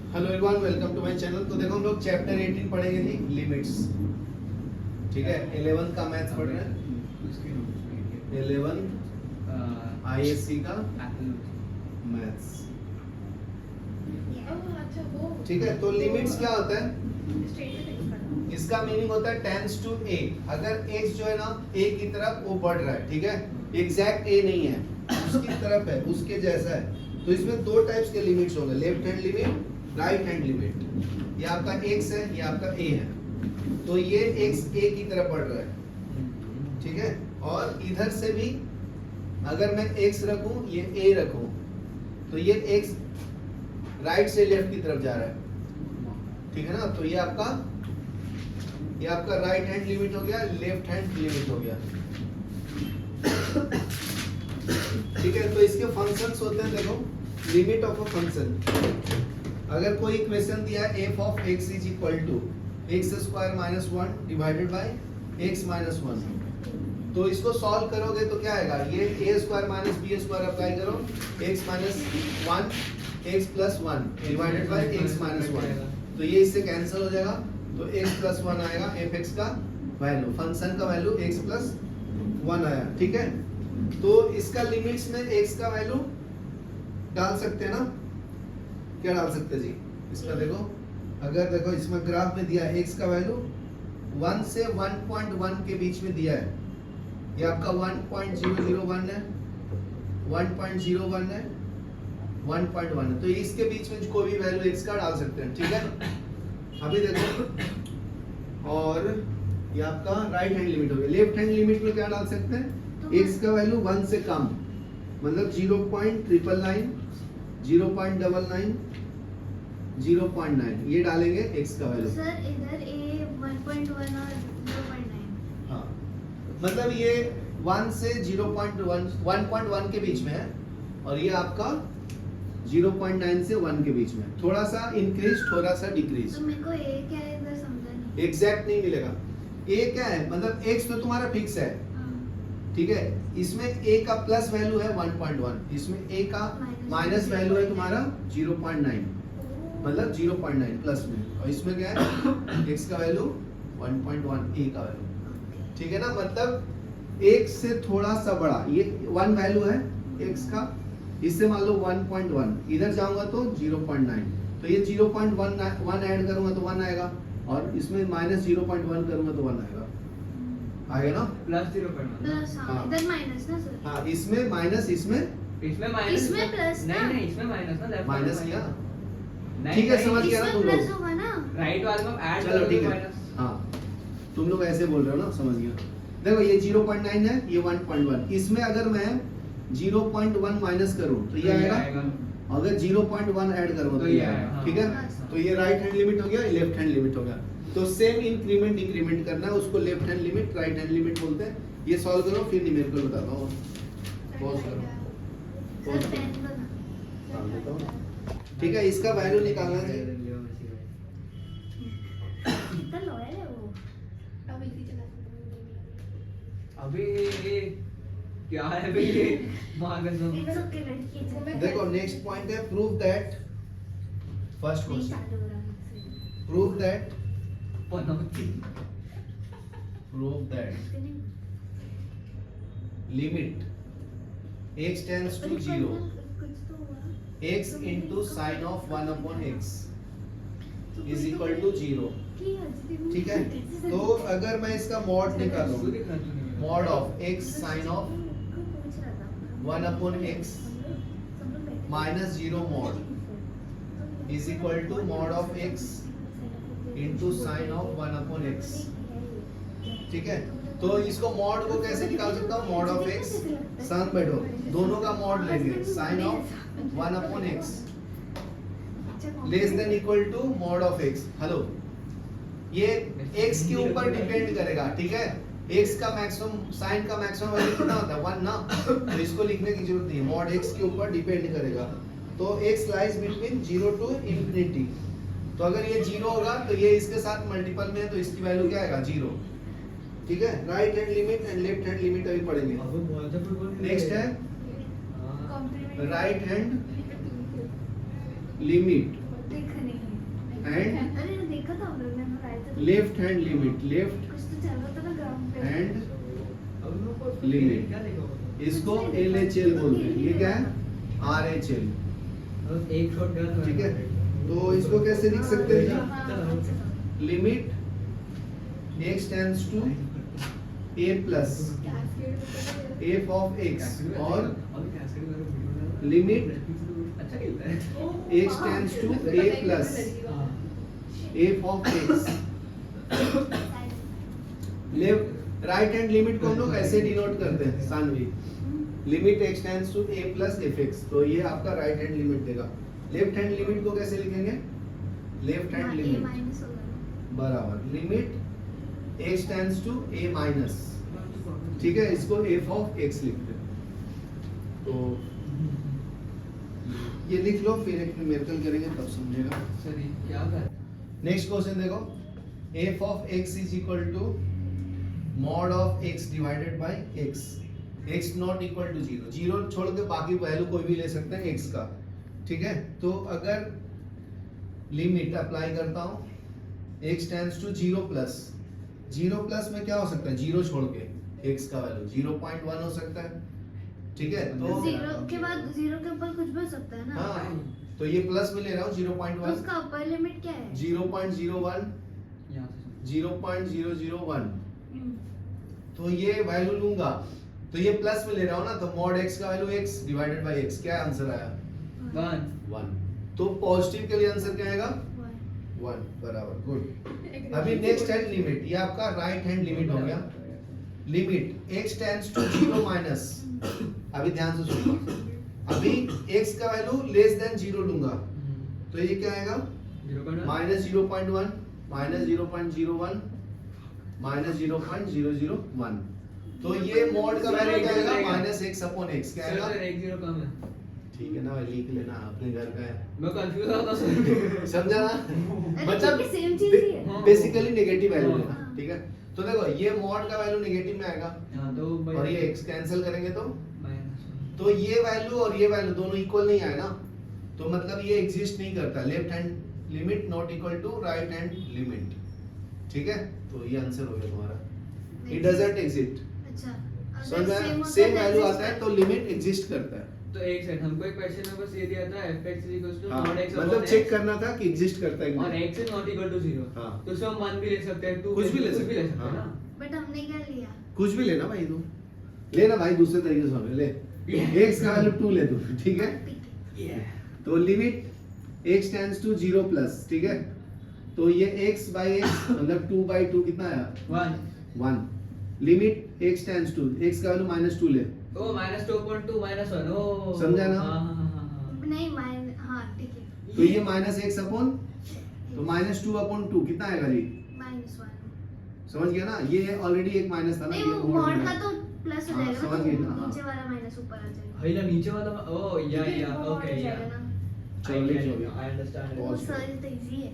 Hello everyone, welcome to my channel. तो देखो हम लोग चैप्टर 18 पढ़ेंगे जी, लिमिट्स। ठीक है, 11 का मैथ्स पढ़ रहे हैं। 11 आईएससी का मैथ्स। ठीक है, तो लिमिट्स क्या होता है? इसका मीनिंग होता है टेंड्स टू ए। अगर x जो है ना a की तरफ वो बढ़ रहा है, ठीक है, एग्जैक्ट a नहीं है, उसकी तरफ है, उसके जैसा है। तो इसमें दो टाइप्स के लिमिट्स होंगे, left hand limit, right hand limit. ये आपका x है, ये आपका a है। तो ये x a की तरफ बढ़ रहा है, ठीक है। और इधर से भी अगर मैं x रखूं, ये a रखूं, तो ये x राइट से लेफ्ट की तरफ जा रहा है, ठीक है ना। तो ये आपका राइट हैंड लिमिट हो गया, लेफ्ट हैंड लिमिट हो गया। ठीक है, तो इसके फंक्शंस होते हैं, देखो, लिमिट ऑफ अ फंक्शन। अगर कोई इक्वेशन दिया है f of x is equal to x square minus 1 divided by x minus 1, तो इसको सॉल्व करोगे तो क्या आएगा? ये a square minus b square apply करो, x minus 1 x plus 1 divided by x minus 1, तो ये इससे कैंसिल हो जाएगा। तो x प्लस 1 आएगा, f(x) का वैल्यू, फंक्शन का वैल्यू x प्लस 1 आया, ठीक है। तो इसका लिमिट्स में x का वैल्यू डाल सकते हैं ना? क्या डाल सकते हैं जी? इसका देखो, अगर देखो इसमें ग्राफ में दिया है x का वैल्यू 1 से 1.1 के बीच में दिया है। ये आपका 1.001 है, 1.01 है, 1.1 है। तो इसके बीच में कोई भी वैल्यू x का डाल सकते हैं, ठीक है। अभी देखो, और ये आपका राइट हैंड लिमिट हो गया। लेफ्ट हैंड लिमिट में क्या डाल सकते हैं? x का वैल्यू 1 से कम, मतलब 0.999, 0.99, 0.9, ये डालेंगे x का वैल्यू। सर इधर a 1.1 और 0.9। हाँ, मतलब ये 1 से 1.1 के बीच में है, और ये आपका 0.9 से 1 के बीच में, थोड़ा सा इंक्रीज, थोड़ा सा डिक्रीज। तो मेरे को a क्या है इधर समझा नहीं। एग्जैक्ट नहीं मिलेगा। a क्या है? मतलब x तो तुम्हारा फिक्स है, ठीक है। इसमें a का प्लस वैल्यू है 1.1, इसमें a का माइनस वैल्यू है तुम्हारा 0.9, मतलब 0.9 प्लस में, और इसमें क्या है? x का वैल्यू 1.1, a का वैल्यू, ठीक है ना। मतलब x से थोड़ा सा बड़ा, ये 1 वैल्यू है x का, इससे मान लो 1.1, इधर जाऊंगा तो 0.9, तो ये 0.1 ऐड करूंगा तो 1 आएगा, और इसमें माइनस 0.1 करूंगा तो 1 आएगा, आएगा ना? प्लस 0.1 प्लस, हाँ। इधर माइनस ना सर। हाँ, इसमें माइनस, इसमें माइनस, इसमें प्लस ना? नहीं इसमें माइनस ना, लेफ्ट माइनस किया, नहीं, ठीक है, नहीं, समझ गया ना इसमें तुम प्लस लोग? होगा ना। राइट वाले में ऐड चलो करोगे ठीक है, माइनस। हाँ, तुम लोग ऐसे बोल रहे हो ना, समझ गया। देखो ये 0.9 है, ये 1.1, इसमें अगर मैं 0.1 माइनस करूं तो ये आएगा, अगर 0.1 ऐड करूं तो ये आएगा, ठीक है। तो ये राइट हैंड लिमिट हो गया, ये लेफ्ट हैंड लिमिट हो गया। तो सेम इंक्रीमेंट डिक्रीमेंट करना है, उसको left hand limit, right hand limit बोलते हैं। ये सॉल्व करो, फिर न्यूमेरिकल बताता हूँ। पॉज करो, सर पेन बना। हाँ, बताओ। ठीक है, इसका वैल्यू निकालना है। कितना लॉयल है वो। अभी ये क्या है भाई? ये मांगन दो। It's okay, लड़की है। देखो नेक्स्ट पॉइंट है, प्रूव दैट, फर्स्ट नहीं क्वेश्चन, चालू हो रहा मुझसे। प्रूव दैट, पनौती। Prove that limit x tends to 0, कुछ तो हुआ। x into sin of 1 upon x is equal to 0, ठीक है। तो अगर मैं इसका मॉड निकालूं, mod of x sin of 1 upon x minus 0 mod is equal to mod of x into sin of 1 upon x, ठीक है। तो इसको मॉड को कैसे निकाल सकता हूँ? मॉड ऑफ x, सन बैठो, दोनों का मॉड लेंगे, sin of 1 upon x less than equal to mod of x। Hello, ये x के ऊपर डिपेंड करेगा, ठीक है। x का मैक्सिमम, साइन का मैक्सिमम वैल्यू कितना होता है? 1 ना, तो इसको लिखने की जरूरत नहीं है, मॉड x के ऊपर डिपेंड करेगा। तो x lies between 0 to infinity, तो अगर ये 0 होगा तो ये इसके साथ मल्टीपल में है, तो इसकी वैल्यू क्या आएगा? 0, ठीक है। Right hand limit and left hand limit अभी पढ़ेंगे। नेक्स्ट है राइट हैंड लिमिट एंड अरे देखा था हम लोग ने राइट था लेफ्ट हैंड लिमिट, लेफ्ट कुछ तो चल रहा था ना ग्राउंड पे हैंड अब हम लोग को लिमिट। क्या देखा होगा? इसको LHL बोलते हैं। ये क्या है? RHL। बस एक शॉट गया था। ठीक है, तो इसको कैसे लिख सकते हैं? हाँ, limit x tends to a plus f of x और अभी कैस्केड वाला वीडियो डाला। लिमिट अच्छा खेलता है। x tends to a plus हाँ। f of x। Left right hand limit को हम लोग ऐसे डिनोट करते हैं Saanvi, limit x tends to a plus fx। तो ये आपका राइट हैंड लिमिट देगा। लेफ्ट हैंड लिमिट को कैसे लिखेंगे? लेफ्ट हैंड लिमिट माइनस होगा बराबर limit x tends to a minus. ठीक है, इसको f ऑफ x लिखते हैं। तो ये लिख लो, फिर एक न्यूमेरिकल करेंगे तब समझेगा। सर ये क्या कर? नेक्स्ट क्वेश्चन देखो, f of x is equal to mod of x divided by x, x not equal to 0। 0 छोड़ के बाकी वैल्यू कोई भी ले सकते हैं x का। ठीक है, तो अगर लिमिट अप्लाई करता हूं x tends to 0 plus, 0 plus में क्या हो सकता है? 0 छोड़ के x का वैल्यू 0.1 हो सकता है। ठीक है, तो जीरो के बाद जीरो के ऊपर कुछ भी हो सकता है ना हाँ, तो ये प्लस में ले रहा हूँ तो 0.1, उसका अपर लिमिट क्या है 0.01, यहाँ से 0.001। हम्म, तो ये वैल्यू लूंगा, तो ये प्लस में ले रहा हूँ ना, तो मॉड x का value x divided by x, क्या आंसर आया? 1 1। तो पॉजिटिव के लिए आंसर क्या आएगा? one। 1 बराबर, गुड। अभी नेक्स्ट है लिमिट, ये आपका राइट हैंड लिमिट हो गया। Limit x tends to 0 minus, अभी ध्यान से सुनो, अभी x का वैल्यू लेस देन 0 लूंगा, तो ये क्या आएगा? Minus 0.1 minus 0.01 minus 0.001। तो ये मॉड का वैल्यू क्या आएगा? माइनस x अपॉन x, क्या आएगा? सर एक जीरो कम है। ठीक है ना भाई, लिख लेना, अपने घर का है। मैं कंफ्यूज होता सर। समझा ना? अरे मतलब क्योंकि सेम चीज ही है बेसिकली नेगेटिव वैल्यू हाँ। लेना। ठीक है, तो देखो ये मॉड का वैल्यू नेगेटिव में आएगा हाँ तो भाई और ये x कैंसिल करेंगे तो माइनस तो ये वैल्यू और ये वैल्यू दोनों इक्वल नहीं आए ना, तो मतलब ये एग्जिस्ट नहीं करता। Left hand limit not equal to right hand limit. ठीक है, तो ये आंसर हो गया तुम्हारा, इट डजंट एग्जिस्ट। अच्छा समझ अगर में होता सेम तो वैल्यू exist आता है तो लिमिट एग्जिस्ट करता है। तो एक सेकंड, हमको एक क्वेश्चन में बस ये दिया था fx हाँ, mod x मतलब चेक करना था कि एग्जिस्ट करता है कि और नहीं। x is not equal to 0। हाँ। तो उसमें हम 1 भी ले सकते हैं, 2 कुछ भी ले सकते हैं, हैं हाँ। ना। बट हमने क्या लिया कुछ भी लेना भाई, तू लेना भाई, दूसरे तरीके से समझ ले। x का वैल्यू 2 ले तू, ठीक है। तो limit x tends to 0 plus, ठीक है, तो ये x बाय x मतलब 2/2 कितना आया? 1। Limit x tends to, x का वैल्यू -2 ले, ओ -2.2 -1 ओ समझा ना? हाँ हाँ हाँ नहीं माइन हाँ ठीक है तो ये -x अपॉन, तो -2/2 कितना आएगा जी? -1 समझ गया ना? ये ऑलरेडी एक माइनस था ना, नहीं ये वो मॉड का तो प्लस हो हाँ, जाएगा समझ ना, गई तो ना, हाँ। नीचे वाला माइनस ऊपर आ जाएगा हाइला नीचे वाला ओ या क्योंकि वो mod ओके हो या जाएगा ना। चलो, लिख लो। आई अंडरस्टैंड Pause वो सर तो इजी है